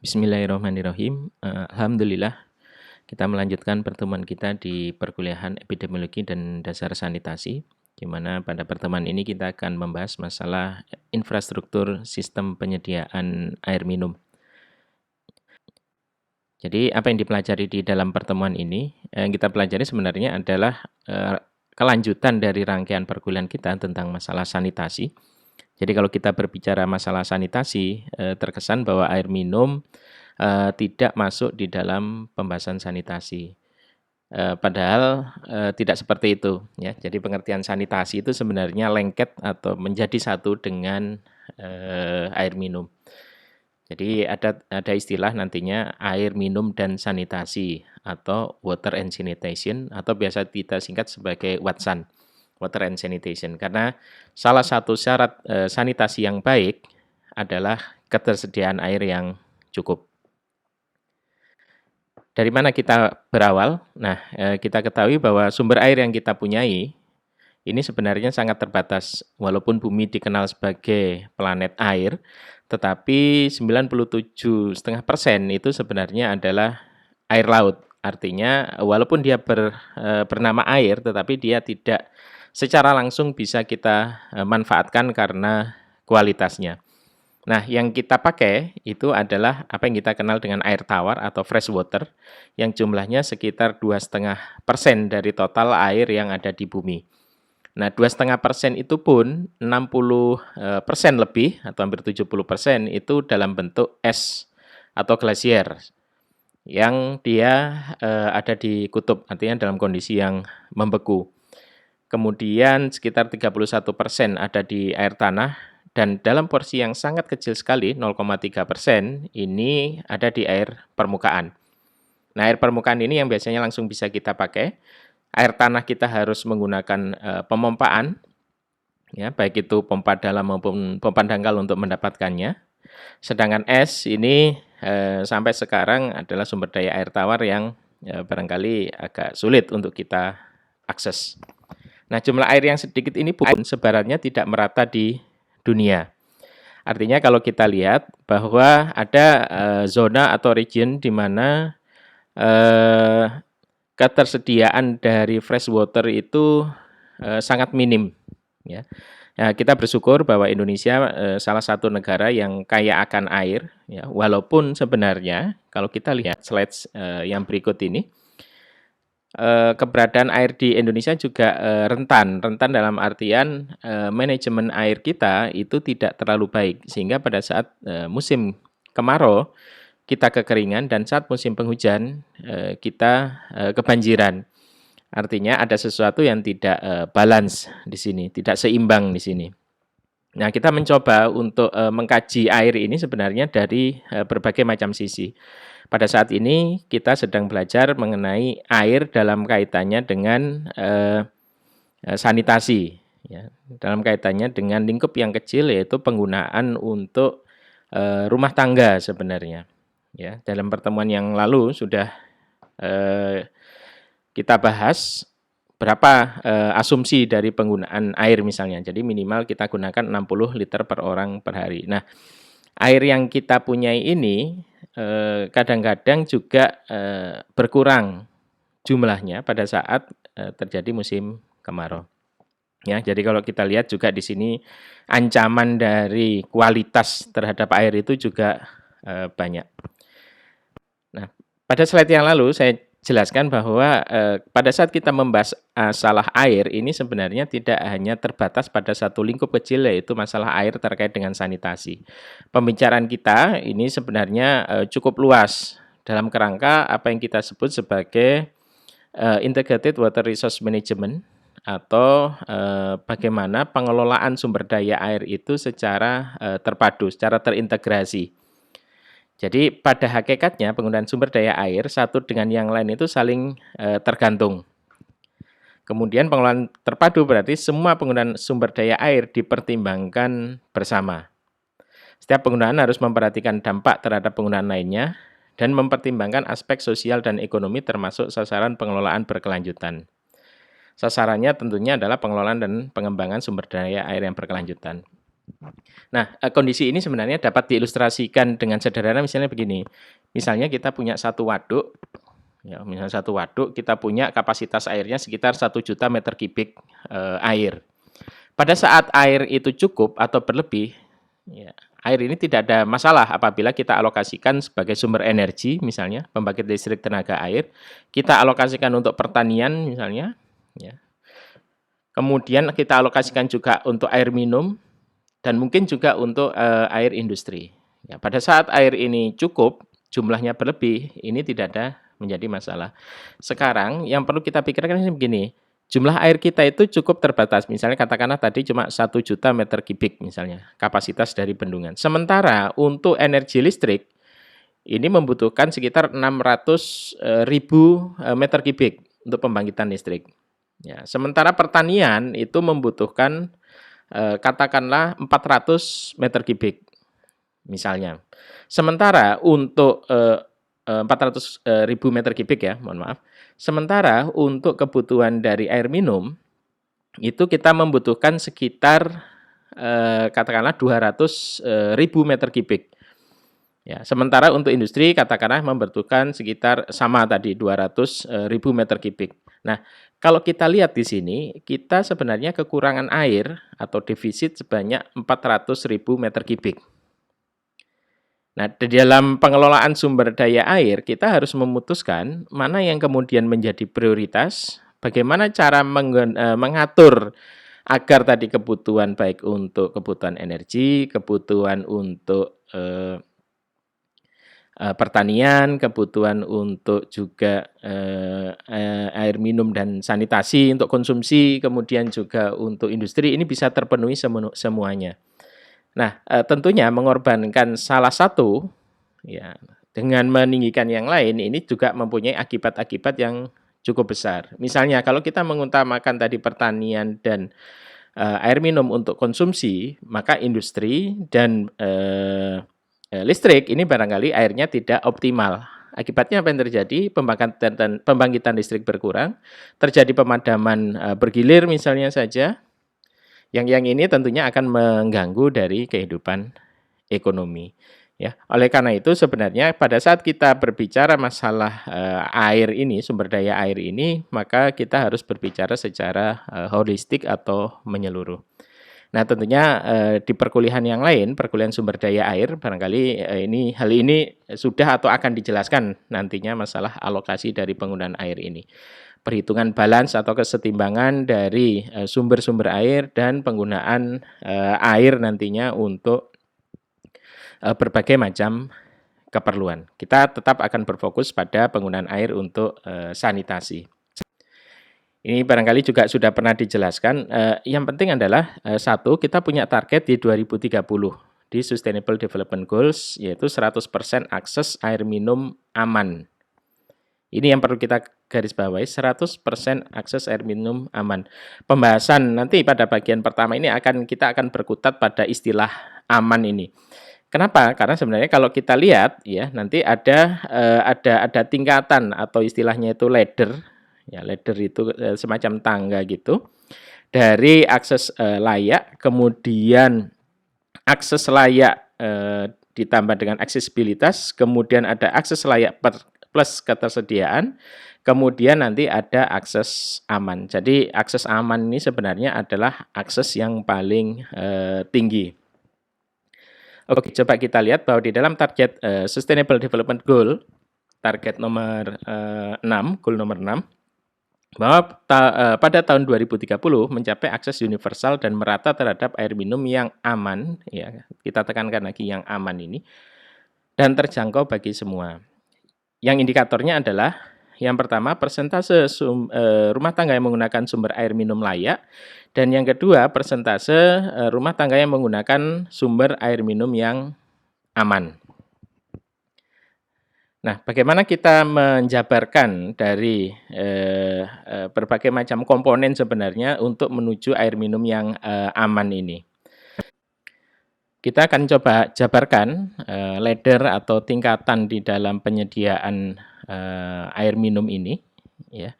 Bismillahirrahmanirrahim. Alhamdulillah kita melanjutkan pertemuan kita di perkuliahan epidemiologi dan dasar sanitasi, di mana pada pertemuan ini kita akan membahas masalah infrastruktur sistem penyediaan air minum. Jadi apa yang dipelajari di dalam pertemuan ini, yang kita pelajari sebenarnya adalah kelanjutan dari rangkaian perkuliahan kita tentang masalah sanitasi. Jadi kalau kita berbicara masalah sanitasi, terkesan bahwa air minum tidak masuk di dalam pembahasan sanitasi. Padahal tidak seperti itu, ya. Jadi pengertian sanitasi itu sebenarnya lengket atau menjadi satu dengan air minum. Jadi ada istilah nantinya air minum dan sanitasi atau water and sanitation atau biasa kita singkat sebagai WATSAN, water and sanitation. Karena salah satu syarat sanitasi yang baik adalah ketersediaan air yang cukup. Dari mana kita berawal? Nah, kita ketahui bahwa sumber air yang kita punyai ini sebenarnya sangat terbatas. Walaupun bumi dikenal sebagai planet air, tetapi 97,5% itu sebenarnya adalah air laut. Artinya walaupun dia bernama air, tetapi dia tidak secara langsung bisa kita manfaatkan karena kualitasnya. Nah, yang kita pakai itu adalah apa yang kita kenal dengan air tawar atau fresh water, yang jumlahnya sekitar 2,5% dari total air yang ada di bumi. Nah, 2,5% itu pun 60% lebih atau hampir 70% itu dalam bentuk es atau glasier yang dia ada di kutub, artinya dalam kondisi yang membeku. Kemudian sekitar 31% ada di air tanah dan dalam porsi yang sangat kecil sekali 0,3% ini ada di air permukaan. Nah, air permukaan ini yang biasanya langsung bisa kita pakai. Air tanah kita harus menggunakan pemompaan, ya, baik itu pompa dalam maupun pompa dangkal untuk mendapatkannya. Sedangkan es ini sampai sekarang adalah sumber daya air tawar yang barangkali agak sulit untuk kita akses. Nah, jumlah air yang sedikit ini pun sebarannya tidak merata di dunia. Artinya kalau kita lihat bahwa ada zona atau region di mana ketersediaan dari fresh water itu sangat minim, ya. Nah, kita bersyukur bahwa Indonesia salah satu negara yang kaya akan air, ya. Walaupun sebenarnya kalau kita lihat slides yang berikut ini, keberadaan air di Indonesia juga rentan dalam artian manajemen air kita itu tidak terlalu baik, sehingga pada saat musim kemarau kita kekeringan dan saat musim penghujan kita kebanjiran. Artinya ada sesuatu yang tidak balance di sini, tidak seimbang di sini. Nah, kita mencoba untuk mengkaji air ini sebenarnya dari berbagai macam sisi. Pada saat ini kita sedang belajar mengenai air dalam kaitannya dengan sanitasi, ya. Dalam kaitannya dengan lingkup yang kecil yaitu penggunaan untuk rumah tangga sebenarnya. Ya, dalam pertemuan yang lalu sudah kita bahas berapa asumsi dari penggunaan air misalnya. Jadi minimal kita gunakan 60 liter per orang per hari. Nah, air yang kita punyai ini kadang-kadang juga berkurang jumlahnya pada saat terjadi musim kemarau. Ya, jadi kalau kita lihat juga di sini ancaman dari kualitas terhadap air itu juga banyak. Nah, pada slide yang lalu saya jelaskan bahwa pada saat kita membahas masalah air ini sebenarnya tidak hanya terbatas pada satu lingkup kecil yaitu masalah air terkait dengan sanitasi. Pembicaraan kita ini sebenarnya cukup luas dalam kerangka apa yang kita sebut sebagai integrated water resource management atau bagaimana pengelolaan sumber daya air itu secara terpadu, secara terintegrasi. Jadi pada hakikatnya penggunaan sumber daya air satu dengan yang lain itu saling tergantung. Kemudian pengelolaan terpadu berarti semua penggunaan sumber daya air dipertimbangkan bersama. Setiap penggunaan harus memperhatikan dampak terhadap penggunaan lainnya dan mempertimbangkan aspek sosial dan ekonomi termasuk sasaran pengelolaan berkelanjutan. Sasarannya tentunya adalah pengelolaan dan pengembangan sumber daya air yang berkelanjutan. Nah, kondisi ini sebenarnya dapat diilustrasikan dengan sederhana misalnya begini. Misalnya kita punya satu waduk, ya, misalnya satu waduk kita punya kapasitas airnya sekitar 1 juta meter kubik air. Pada saat air itu cukup atau berlebih, ya, air ini tidak ada masalah apabila kita alokasikan sebagai sumber energi, misalnya pembangkit listrik tenaga air, kita alokasikan untuk pertanian misalnya, ya. Kemudian kita alokasikan juga untuk air minum dan mungkin juga untuk air industri. Ya, pada saat air ini cukup, jumlahnya berlebih, ini tidak ada menjadi masalah. Sekarang yang perlu kita pikirkan ini begini, jumlah air kita itu cukup terbatas. Misalnya katakanlah tadi cuma 1 juta meter kubik misalnya, kapasitas dari bendungan. Sementara untuk energi listrik, ini membutuhkan sekitar 600.000 meter kubik untuk pembangkitan listrik. Ya, sementara pertanian itu membutuhkan katakanlah 400 meter kubik misalnya. Sementara untuk 400.000 meter kubik ya, mohon maaf. Sementara untuk kebutuhan dari air minum itu kita membutuhkan sekitar katakanlah 200.000 meter kubik. Ya, sementara untuk industri katakanlah membutuhkan sekitar sama tadi 200.000 meter kubik. Nah, kalau kita lihat di sini, kita sebenarnya kekurangan air atau defisit sebanyak 400.000 meter kubik. Nah, di dalam pengelolaan sumber daya air, kita harus memutuskan mana yang kemudian menjadi prioritas, bagaimana cara mengatur agar tadi kebutuhan baik untuk kebutuhan energi, kebutuhan untuk pertanian, kebutuhan untuk juga air minum dan sanitasi untuk konsumsi, kemudian juga untuk industri, ini bisa terpenuhi semuanya. Nah, tentunya mengorbankan salah satu, ya, dengan meninggikan yang lain, ini juga mempunyai akibat-akibat yang cukup besar. Misalnya kalau kita mengutamakan tadi pertanian dan air minum untuk konsumsi, maka industri dan listrik ini barangkali airnya tidak optimal. Akibatnya apa yang terjadi? Pembangkitan listrik berkurang, terjadi pemadaman bergilir misalnya saja. Yang ini tentunya akan mengganggu dari kehidupan ekonomi. Ya, oleh karena itu sebenarnya pada saat kita berbicara masalah air ini, sumber daya air ini, maka kita harus berbicara secara holistik atau menyeluruh. Nah, tentunya di perkuliahan yang lain, perkuliahan sumber daya air, barangkali hal ini sudah atau akan dijelaskan nantinya masalah alokasi dari penggunaan air ini. Perhitungan balance atau kesetimbangan dari sumber-sumber air dan penggunaan air nantinya untuk berbagai macam keperluan. Kita tetap akan berfokus pada penggunaan air untuk sanitasi. Ini barangkali juga sudah pernah dijelaskan. Yang penting adalah satu, kita punya target di 2030 di Sustainable Development Goals, yaitu 100% akses air minum aman. Ini yang perlu kita garis bawahi, 100% akses air minum aman. Pembahasan nanti pada bagian pertama ini kita akan berkutat pada istilah aman ini. Kenapa? Karena sebenarnya kalau kita lihat ya nanti ada tingkatan atau istilahnya itu ladder. Ya, ladder itu semacam tangga gitu. Dari akses layak, kemudian akses layak ditambah dengan aksesibilitas, kemudian ada akses layak plus ketersediaan, kemudian nanti ada akses aman. Jadi akses aman ini sebenarnya adalah akses yang paling tinggi. Oke, coba kita lihat bahwa di dalam target Sustainable Development Goal, target nomor 6, goal nomor 6, bahwa pada tahun 2030 mencapai akses universal dan merata terhadap air minum yang aman, ya, kita tekankan lagi yang aman ini, dan terjangkau bagi semua. Yang indikatornya adalah yang pertama persentase rumah tangga yang menggunakan sumber air minum layak, dan yang kedua persentase rumah tangga yang menggunakan sumber air minum yang aman. Nah, bagaimana kita menjabarkan dari berbagai macam komponen sebenarnya untuk menuju air minum yang aman ini? Kita akan coba jabarkan ladder atau tingkatan di dalam penyediaan air minum ini. Ya,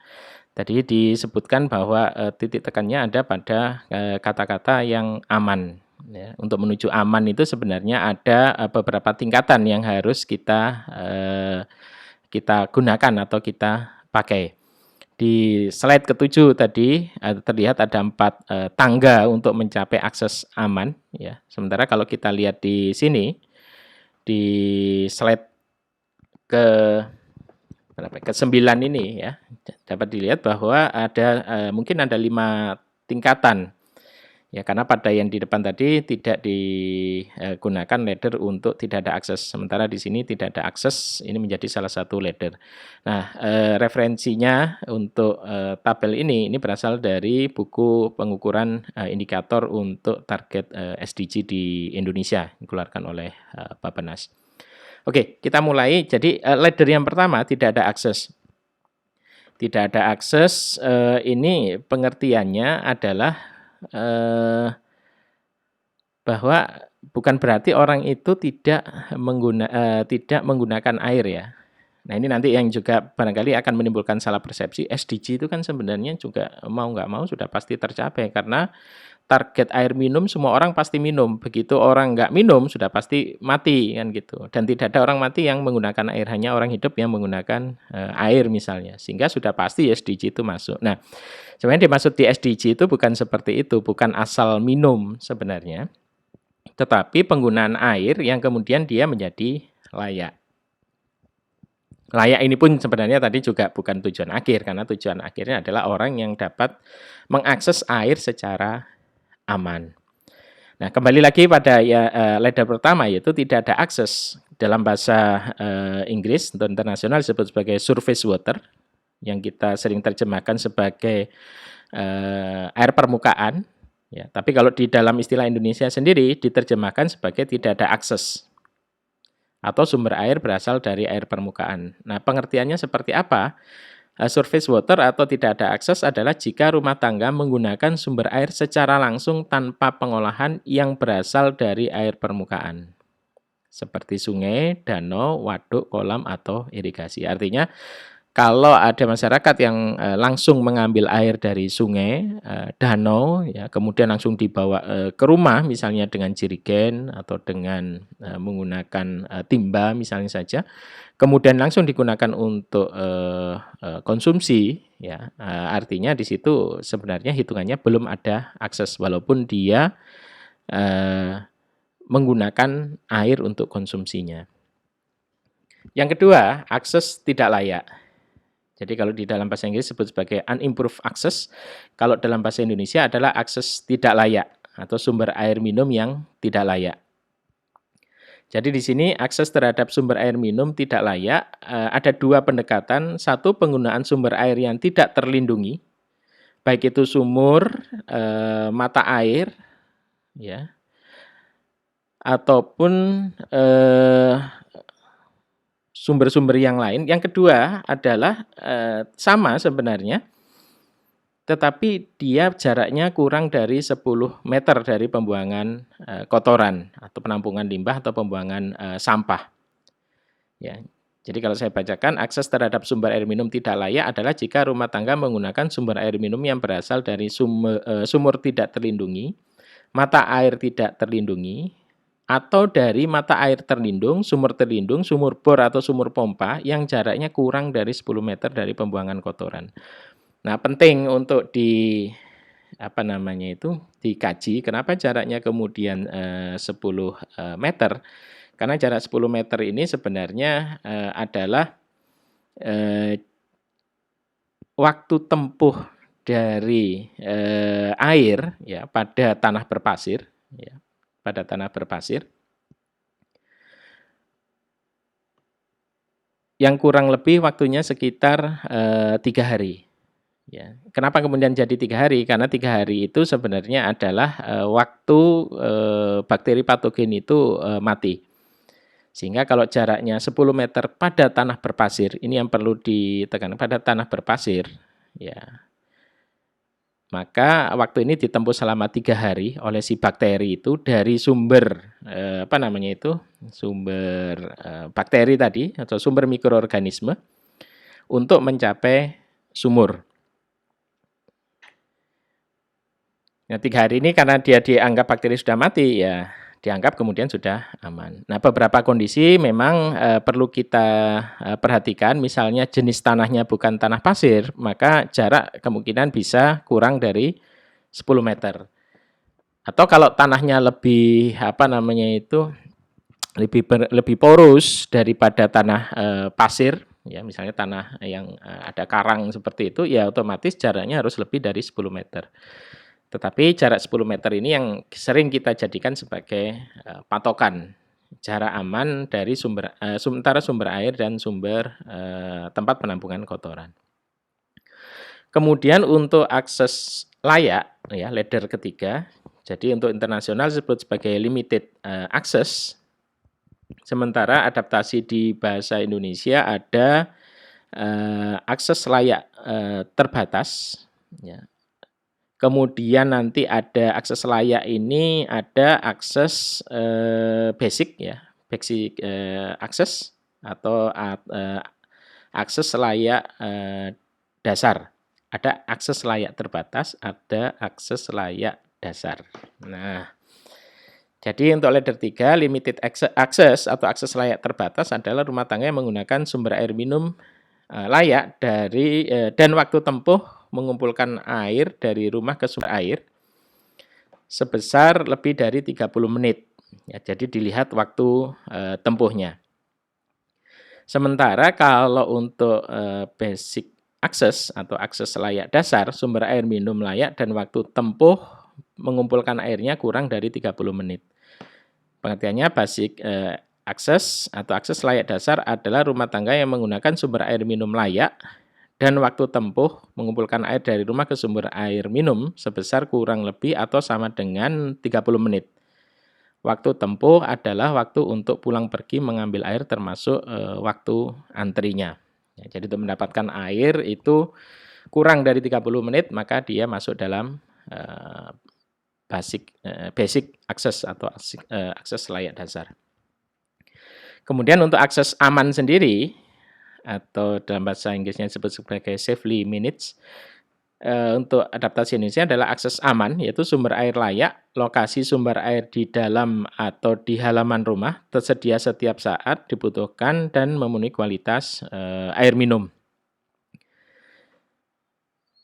tadi disebutkan bahwa titik tekannya ada pada kata-kata yang aman. Ya, untuk menuju aman itu sebenarnya ada beberapa tingkatan yang harus kita gunakan atau kita pakai. Di slide ke-7 tadi terlihat ada 4 tangga untuk mencapai akses aman ya. Sementara kalau kita lihat di sini di slide ke berapa? Ke-9 ini ya, dapat dilihat bahwa ada mungkin ada 5 tingkatan. Ya, karena pada yang di depan tadi tidak digunakan ladder untuk tidak ada akses. Sementara di sini tidak ada akses, ini menjadi salah satu ladder. Nah, referensinya untuk tabel ini berasal dari buku pengukuran indikator untuk target SDG di Indonesia, dikeluarkan oleh Bappenas. Oke, kita mulai. Jadi ladder yang pertama tidak ada akses. Tidak ada akses, ini pengertiannya adalah bahwa bukan berarti orang itu tidak menggunakan air ya. Nah, ini nanti yang juga barangkali akan menimbulkan salah persepsi. SDG itu kan sebenarnya juga mau nggak mau sudah pasti tercapai karena target air minum semua orang pasti minum. Begitu orang nggak minum sudah pasti mati kan gitu. Dan tidak ada orang mati yang menggunakan air, hanya orang hidup yang menggunakan air misalnya. Sehingga sudah pasti SDG itu masuk. Nah, sebenarnya dimaksud di SDG itu bukan seperti itu, bukan asal minum sebenarnya. Tetapi penggunaan air yang kemudian dia menjadi layak. Layak ini pun sebenarnya tadi juga bukan tujuan akhir, karena tujuan akhirnya adalah orang yang dapat mengakses air secara aman. Nah, kembali lagi pada ladder pertama, yaitu tidak ada akses. Dalam bahasa Inggris atau internasional disebut sebagai surface water, yang kita sering terjemahkan sebagai air permukaan. Ya, tapi kalau di dalam istilah Indonesia sendiri diterjemahkan sebagai tidak ada akses atau sumber air berasal dari air permukaan. Nah, pengertiannya seperti apa? Surface water atau tidak ada akses adalah jika rumah tangga menggunakan sumber air secara langsung tanpa pengolahan yang berasal dari air permukaan. Seperti sungai, danau, waduk, kolam, atau irigasi. Artinya, kalau ada masyarakat yang langsung mengambil air dari sungai, danau, ya, kemudian langsung dibawa ke rumah, misalnya dengan jerigen atau dengan menggunakan timba misalnya saja, kemudian langsung digunakan untuk konsumsi, ya, artinya di situ sebenarnya hitungannya belum ada akses walaupun dia menggunakan air untuk konsumsinya. Yang kedua, akses tidak layak. Jadi kalau di dalam bahasa Inggris disebut sebagai unimproved access, kalau dalam bahasa Indonesia adalah akses tidak layak atau sumber air minum yang tidak layak. Jadi di sini akses terhadap sumber air minum tidak layak, ada 2 pendekatan. Satu, penggunaan sumber air yang tidak terlindungi, baik itu sumur, mata air, ya, ataupun sumber-sumber yang lain. Yang kedua adalah sama sebenarnya, tetapi dia jaraknya kurang dari 10 meter dari pembuangan kotoran atau penampungan limbah atau pembuangan sampah. Ya, jadi kalau saya bacakan, akses terhadap sumber air minum tidak layak adalah jika rumah tangga menggunakan sumber air minum yang berasal dari sumur tidak terlindungi, mata air tidak terlindungi, atau dari mata air terlindung, sumur bor atau sumur pompa yang jaraknya kurang dari 10 meter dari pembuangan kotoran. Nah, penting untuk dikaji kenapa jaraknya kemudian 10 meter. Karena jarak 10 meter ini sebenarnya adalah waktu tempuh dari air ya pada tanah berpasir, ya. Pada tanah berpasir yang kurang lebih waktunya sekitar 3 hari. Ya. Kenapa kemudian jadi 3 hari? Karena 3 hari itu sebenarnya adalah waktu bakteri patogen itu mati. Sehingga kalau jaraknya 10 meter pada tanah berpasir, ini yang perlu ditekankan, pada tanah berpasir, ya, maka waktu ini ditempuh selama 3 hari oleh si bakteri itu dari sumber sumber bakteri tadi atau sumber mikroorganisme untuk mencapai sumur. Nah, 3 hari ini karena dia dianggap bakteri sudah mati, ya dianggap kemudian sudah aman. Nah, beberapa kondisi memang perlu kita perhatikan, misalnya jenis tanahnya bukan tanah pasir, maka jarak kemungkinan bisa kurang dari 10 meter. Atau kalau tanahnya lebih lebih porus daripada tanah pasir, ya misalnya tanah yang ada karang seperti itu, ya otomatis jaraknya harus lebih dari 10 meter. Tetapi jarak 10 meter ini yang sering kita jadikan sebagai patokan jarak aman dari antara sumber air dan sumber tempat penampungan kotoran. Kemudian untuk akses layak, ya ladder ketiga, jadi untuk internasional disebut sebagai limited access. Sementara adaptasi di bahasa Indonesia ada akses layak terbatas, ya. Kemudian nanti ada akses layak ini ada akses basic, ya, basic akses atau akses layak dasar. Ada akses layak terbatas, ada akses layak dasar. Nah, jadi untuk ladder 3, limited access atau akses layak terbatas adalah rumah tangga yang menggunakan sumber air minum layak dari dan waktu tempuh mengumpulkan air dari rumah ke sumber air sebesar lebih dari 30 menit. Ya, jadi dilihat waktu tempuhnya. Sementara kalau untuk basic access atau akses layak dasar, sumber air minum layak dan waktu tempuh mengumpulkan airnya kurang dari 30 menit. Pengertiannya basic akses atau akses layak dasar adalah rumah tangga yang menggunakan sumber air minum layak dan waktu tempuh mengumpulkan air dari rumah ke sumber air minum sebesar kurang lebih atau sama dengan 30 menit. Waktu tempuh adalah waktu untuk pulang pergi mengambil air termasuk waktu antrinya. Ya, jadi untuk mendapatkan air itu kurang dari 30 menit maka dia masuk dalam basic akses atau akses layak dasar. Kemudian untuk akses aman sendiri atau dalam bahasa Inggrisnya disebut sebagai safely managed, untuk adaptasi Indonesia adalah akses aman, yaitu sumber air layak, lokasi sumber air di dalam atau di halaman rumah, tersedia setiap saat dibutuhkan dan memenuhi kualitas air minum.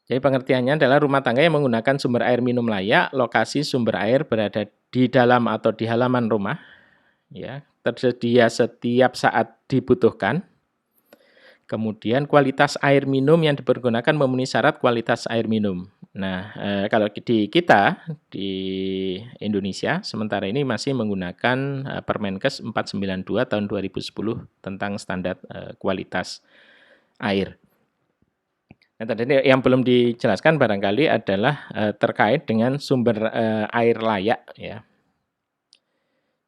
Jadi pengertiannya adalah rumah tangga yang menggunakan sumber air minum layak, lokasi sumber air berada di dalam atau di halaman rumah, ya, tersedia setiap saat dibutuhkan. Kemudian kualitas air minum yang dipergunakan memenuhi syarat kualitas air minum. Nah, kalau di kita, di Indonesia, sementara ini masih menggunakan Permenkes 492 tahun 2010 tentang standar kualitas air. Nah, tadi yang belum dijelaskan barangkali adalah terkait dengan sumber air layak, ya.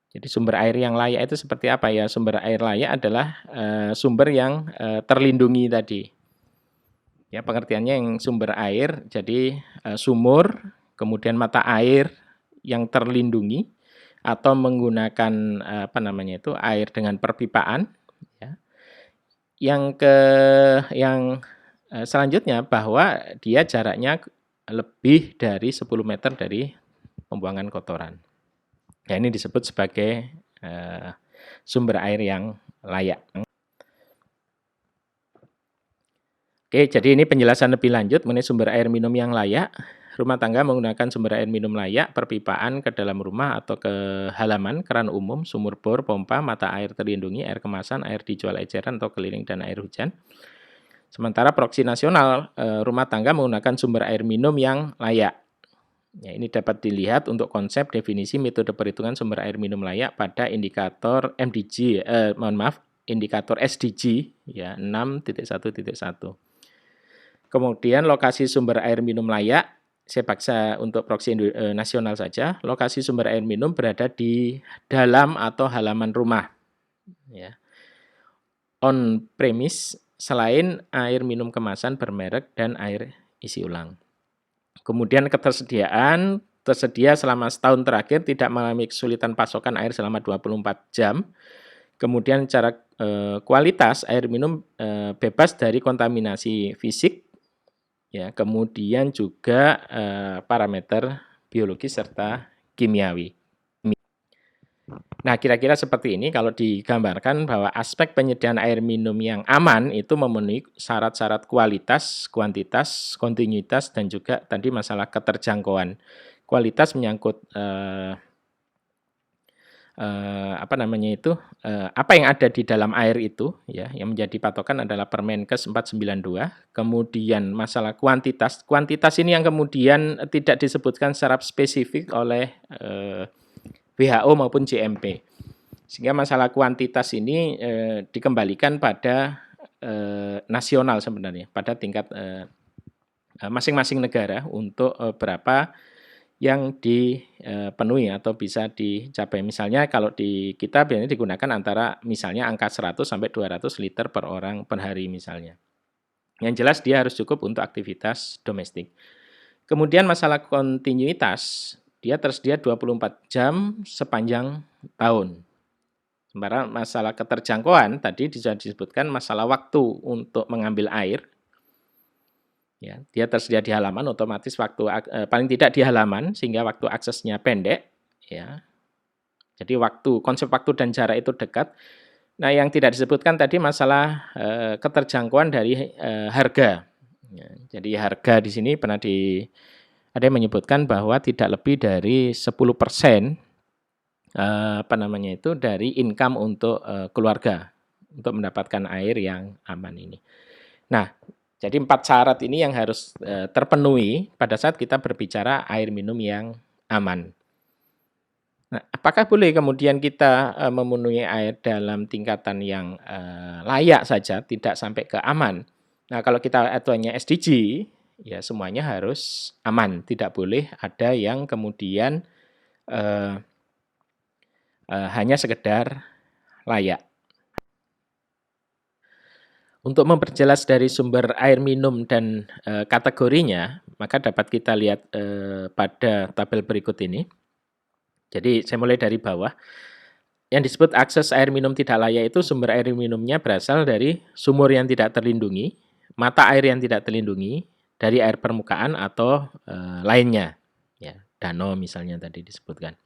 Jadi sumber air yang layak itu seperti apa ya? Sumber air layak adalah sumber yang terlindungi tadi. Ya, pengertiannya yang sumber air, jadi sumur, kemudian mata air yang terlindungi atau menggunakan air dengan perpipaan. Ya. Yang selanjutnya bahwa dia jaraknya lebih dari 10 meter dari pembuangan kotoran. Ya, ini disebut sebagai sumber air yang layak. Oke, jadi ini penjelasan lebih lanjut mengenai sumber air minum yang layak. Rumah tangga menggunakan sumber air minum layak, perpipaan ke dalam rumah atau ke halaman, keran umum, sumur bor, pompa, mata air terlindungi, air kemasan, air dijual eceran atau keliling, dan air hujan. Sementara proksi nasional, rumah tangga menggunakan sumber air minum yang layak. Ya, ini dapat dilihat untuk konsep, definisi, metode perhitungan sumber air minum layak pada indikator indikator SDG ya 6.1.1. Kemudian lokasi sumber air minum layak, saya paksa untuk proksi nasional saja. Lokasi sumber air minum berada di dalam atau halaman rumah. Ya. On premise selain air minum kemasan bermerek dan air isi ulang. Kemudian ketersediaan, tersedia selama setahun terakhir, tidak mengalami kesulitan pasokan air selama 24 jam. Kemudian cara kualitas air minum bebas dari kontaminasi fisik. Ya, kemudian juga parameter biologis serta kimiawi. Nah, kira-kira seperti ini kalau digambarkan bahwa aspek penyediaan air minum yang aman itu memenuhi syarat-syarat kualitas, kuantitas, kontinuitas, dan juga tadi masalah keterjangkauan. Kualitas menyangkut apa yang ada di dalam air itu, ya, yang menjadi patokan adalah Permenkes 492. Kemudian masalah kuantitas, kuantitas ini yang kemudian tidak disebutkan secara spesifik oleh WHO maupun JMP. Sehingga masalah kuantitas ini dikembalikan pada nasional sebenarnya, pada tingkat masing-masing negara untuk berapa yang dipenuhi atau bisa dicapai. Misalnya kalau di kita biasanya digunakan antara misalnya angka 100 sampai 200 liter per orang per hari misalnya. Yang jelas dia harus cukup untuk aktivitas domestik. Kemudian masalah kontinuitas, dia tersedia 24 jam sepanjang tahun. Sementara masalah keterjangkauan tadi sudah disebutkan masalah waktu untuk mengambil air. Ya, dia tersedia di halaman, otomatis waktu paling tidak di halaman sehingga waktu aksesnya pendek, ya. Jadi konsep waktu dan jarak itu dekat. Nah, yang tidak disebutkan tadi masalah keterjangkauan dari harga. Ya, jadi harga di sini ada yang menyebutkan bahwa tidak lebih dari 10% dari income untuk keluarga untuk mendapatkan air yang aman ini. Nah, jadi 4 syarat ini yang harus terpenuhi pada saat kita berbicara air minum yang aman. Nah, apakah boleh kemudian kita memenuhi air dalam tingkatan yang layak saja, tidak sampai ke aman? Nah, kalau kita aturannya SDG, ya semuanya harus aman, tidak boleh ada yang kemudian hanya sekedar layak. Untuk memperjelas dari sumber air minum dan kategorinya, maka dapat kita lihat pada tabel berikut ini. Jadi saya mulai dari bawah. Yang disebut akses air minum tidak layak itu sumber air minumnya berasal dari sumur yang tidak terlindungi, mata air yang tidak terlindungi, dari air permukaan atau lainnya. Ya, danau misalnya tadi disebutkan.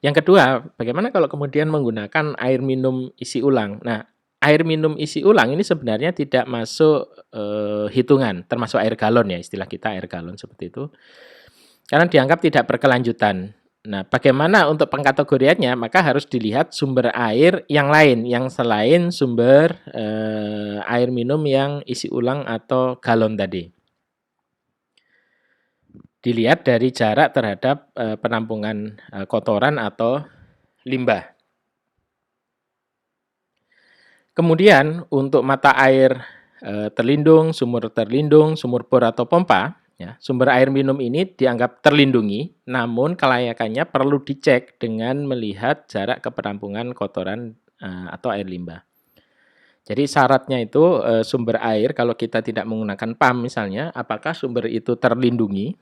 Yang kedua, bagaimana kalau kemudian menggunakan air minum isi ulang? Nah, air minum isi ulang ini sebenarnya tidak masuk hitungan, termasuk air galon ya, istilah kita air galon seperti itu. Karena dianggap tidak berkelanjutan. Nah, bagaimana untuk pengkategoriannya? Maka harus dilihat sumber air yang lain, yang selain sumber air minum yang isi ulang atau galon tadi. Dilihat dari jarak terhadap penampungan kotoran atau limbah. Kemudian untuk mata air terlindung, sumur bor atau pompa, ya, sumber air minum ini dianggap terlindungi, namun kelayakannya perlu dicek dengan melihat jarak ke penampungan kotoran atau air limbah. Jadi syaratnya itu sumber air kalau kita tidak menggunakan PAM misalnya, apakah sumber itu terlindungi?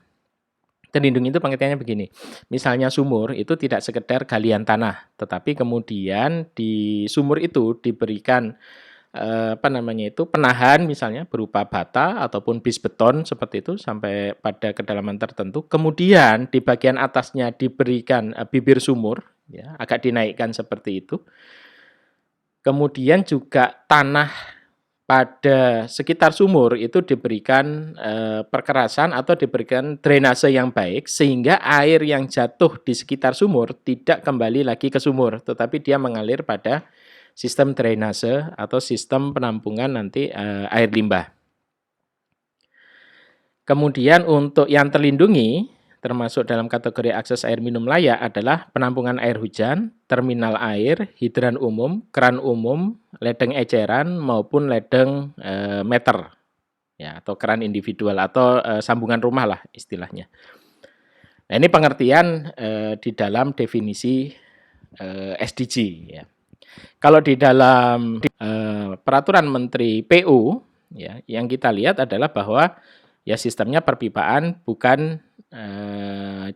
Terlindungi itu pengertiannya begini, misalnya sumur itu tidak sekedar galian tanah, tetapi kemudian di sumur itu diberikan penahan misalnya berupa bata ataupun bis beton seperti itu sampai pada kedalaman tertentu. Kemudian di bagian atasnya diberikan bibir sumur, ya, agak dinaikkan seperti itu. Kemudian juga tanah pada sekitar sumur itu diberikan perkerasan atau diberikan drainase yang baik sehingga air yang jatuh di sekitar sumur tidak kembali lagi ke sumur, tetapi dia mengalir pada sistem drainase atau sistem penampungan nanti air limbah. Kemudian untuk yang terlindungi termasuk dalam kategori akses air minum layak adalah penampungan air hujan, terminal air, hidran umum, keran umum, ledeng eceran maupun ledeng meter, ya, atau keran individual atau sambungan rumah lah istilahnya. Nah, ini pengertian di dalam definisi SDG. Ya. Kalau di dalam peraturan Menteri PU, ya, yang kita lihat adalah bahwa ya sistemnya perpipaan bukan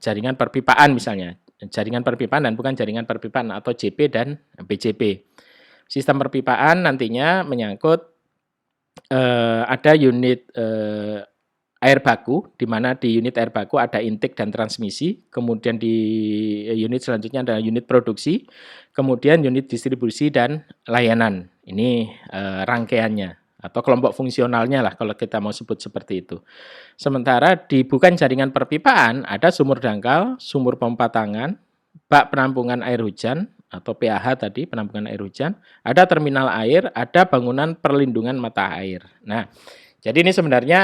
jaringan perpipaan misalnya. Jaringan perpipaan dan bukan jaringan perpipaan atau JP dan BJP. Sistem perpipaan nantinya menyangkut ada unit air baku, di mana di unit air baku ada intake dan transmisi, kemudian di unit selanjutnya ada unit produksi, kemudian unit distribusi dan layanan. Ini rangkaiannya atau kelompok fungsionalnya lah kalau kita mau sebut seperti itu. Sementara di bukan jaringan perpipaan ada sumur dangkal, sumur pompa tangan, bak penampungan air hujan atau PAH tadi, penampungan air hujan, ada terminal air, ada bangunan perlindungan mata air. Nah, jadi ini sebenarnya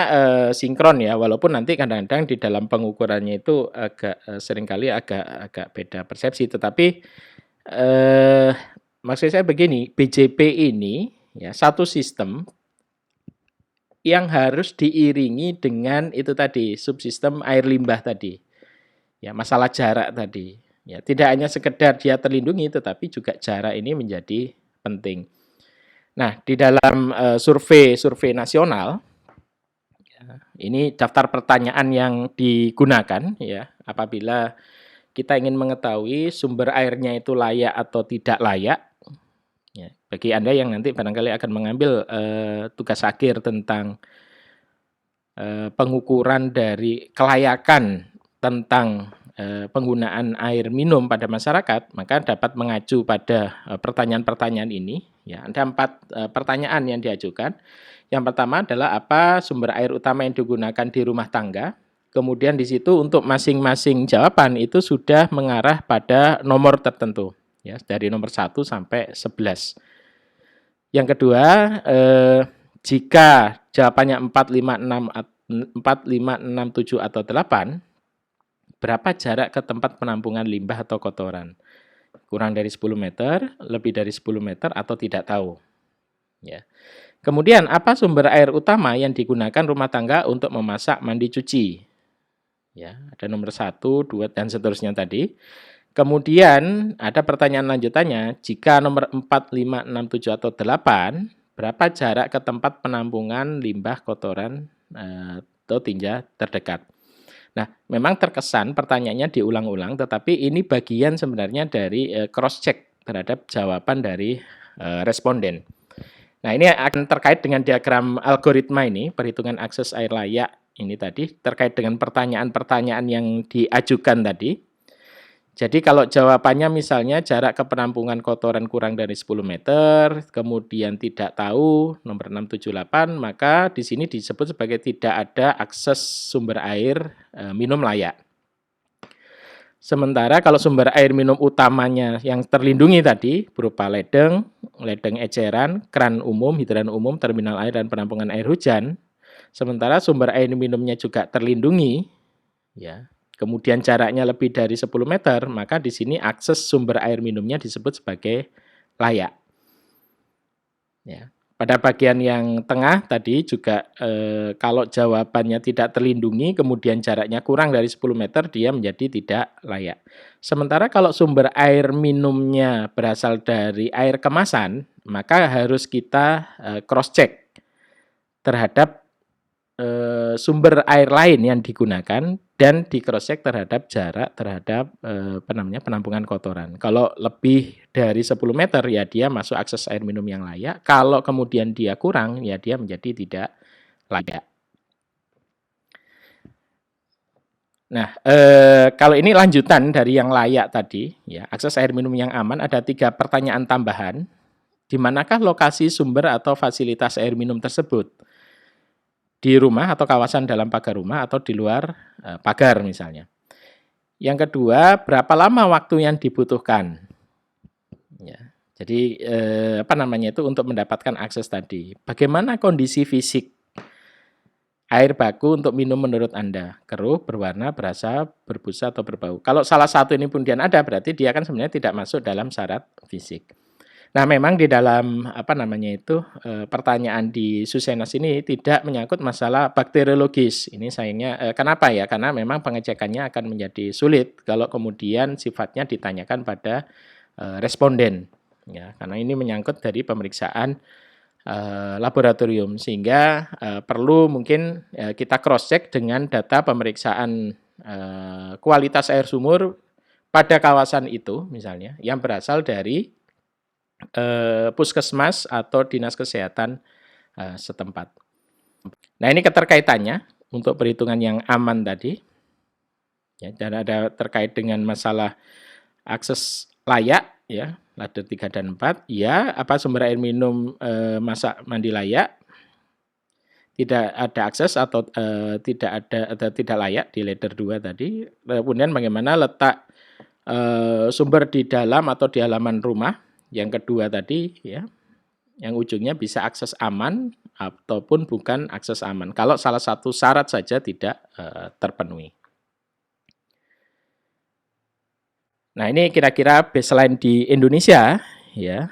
sinkron ya, walaupun nanti kadang-kadang di dalam pengukurannya itu agak seringkali agak beda persepsi, tetapi maksud saya begini, BJP ini ya satu sistem yang harus diiringi dengan itu tadi, subsistem air limbah tadi. Ya, masalah jarak tadi. Ya, tidak hanya sekedar dia terlindungi, tetapi juga jarak ini menjadi penting. Nah, di dalam survei nasional, ya, ini daftar pertanyaan yang digunakan ya apabila kita ingin mengetahui sumber airnya itu layak atau tidak layak. Ya, bagi Anda yang nanti barangkali akan mengambil tugas akhir tentang pengukuran dari kelayakan tentang penggunaan air minum pada masyarakat, maka dapat mengacu pada pertanyaan-pertanyaan ini. Ya, ada 4 pertanyaan yang diajukan. Yang pertama adalah apa sumber air utama yang digunakan di rumah tangga. Kemudian di situ untuk masing-masing jawaban itu sudah mengarah pada nomor tertentu, ya dari nomor 1 sampai 11. Yang kedua, jika jawabannya 4, 5, 6, 7 atau 8, berapa jarak ke tempat penampungan limbah atau kotoran? Kurang dari 10 meter, lebih dari 10 meter, atau tidak tahu. Ya. Kemudian, apa sumber air utama yang digunakan rumah tangga untuk memasak, mandi, cuci? Ya, ada nomor 1, 2, dan seterusnya tadi. Kemudian, ada pertanyaan lanjutannya, jika nomor 4, 5, 6, 7, atau 8, berapa jarak ke tempat penampungan limbah kotoran atau tinja terdekat? Nah, memang terkesan pertanyaannya diulang-ulang, tetapi ini bagian sebenarnya dari cross-check terhadap jawaban dari responden. Nah, ini akan terkait dengan diagram algoritma ini, perhitungan akses air layak ini tadi, terkait dengan pertanyaan-pertanyaan yang diajukan tadi. Jadi kalau jawabannya misalnya jarak ke penampungan kotoran kurang dari 10 meter, kemudian tidak tahu nomor 678, maka di sini disebut sebagai tidak ada akses sumber air minum layak. Sementara kalau sumber air minum utamanya yang terlindungi tadi berupa ledeng eceran, kran umum, hidran umum, terminal air dan penampungan air hujan, sementara sumber air minumnya juga terlindungi, ya. Kemudian jaraknya lebih dari 10 meter, maka di sini akses sumber air minumnya disebut sebagai layak. Ya. Pada bagian yang tengah tadi juga kalau jawabannya tidak terlindungi, kemudian jaraknya kurang dari 10 meter, dia menjadi tidak layak. Sementara kalau sumber air minumnya berasal dari air kemasan, maka harus kita cross-check terhadap sumber air lain yang digunakan dan di cross check terhadap jarak terhadap penampungan kotoran. Kalau lebih dari 10 meter ya dia masuk akses air minum yang layak. Kalau kemudian dia kurang ya dia menjadi tidak layak. Nah, kalau ini lanjutan dari yang layak tadi, ya akses air minum yang aman ada 3 pertanyaan tambahan. Di manakah lokasi sumber atau fasilitas air minum tersebut? Di rumah atau kawasan dalam pagar rumah atau di luar pagar misalnya. Yang kedua, berapa lama waktu yang dibutuhkan? Ya, jadi itu untuk mendapatkan akses tadi. Bagaimana kondisi fisik air baku untuk minum menurut Anda? Keruh, berwarna, berasa, berbusa atau berbau. Kalau salah satu ini kemudian ada, berarti dia kan sebenarnya tidak masuk dalam syarat fisik. Nah, memang di dalam pertanyaan di Susenas ini tidak menyangkut masalah bakteriologis. Ini sayangnya kenapa ya? Karena memang pengecekannya akan menjadi sulit kalau kemudian sifatnya ditanyakan pada responden. Ya, karena ini menyangkut dari pemeriksaan laboratorium sehingga perlu mungkin kita cross check dengan data pemeriksaan kualitas air sumur pada kawasan itu misalnya yang berasal dari puskesmas atau dinas kesehatan setempat. Nah, ini keterkaitannya untuk perhitungan yang aman tadi, ya, dan ada terkait dengan masalah akses layak, ya, ladder 3 dan 4, ya, apa sumber air minum masak mandi layak, tidak ada akses atau tidak ada atau tidak layak di ladder 2 tadi. Kemudian bagaimana letak sumber di dalam atau di halaman rumah, yang kedua tadi, ya, yang ujungnya bisa akses aman ataupun bukan akses aman. Kalau salah satu syarat saja tidak terpenuhi. Nah, ini kira-kira baseline di Indonesia, ya,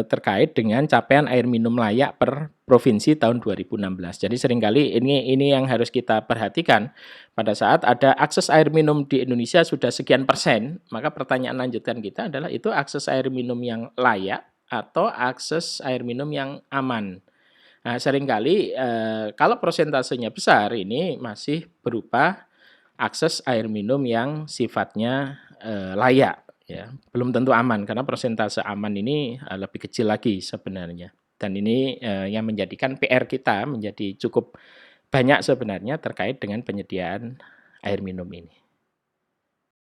terkait dengan capaian air minum layak per provinsi tahun 2016. Jadi seringkali ini yang harus kita perhatikan pada saat ada akses air minum di Indonesia sudah sekian persen, maka pertanyaan lanjutan kita adalah itu akses air minum yang layak atau akses air minum yang aman. Nah, seringkali kalau persentasenya besar ini masih berupa akses air minum yang sifatnya layak, ya, belum tentu aman karena persentase aman ini lebih kecil lagi sebenarnya. Dan ini yang menjadikan PR kita menjadi cukup banyak sebenarnya terkait dengan penyediaan air minum ini.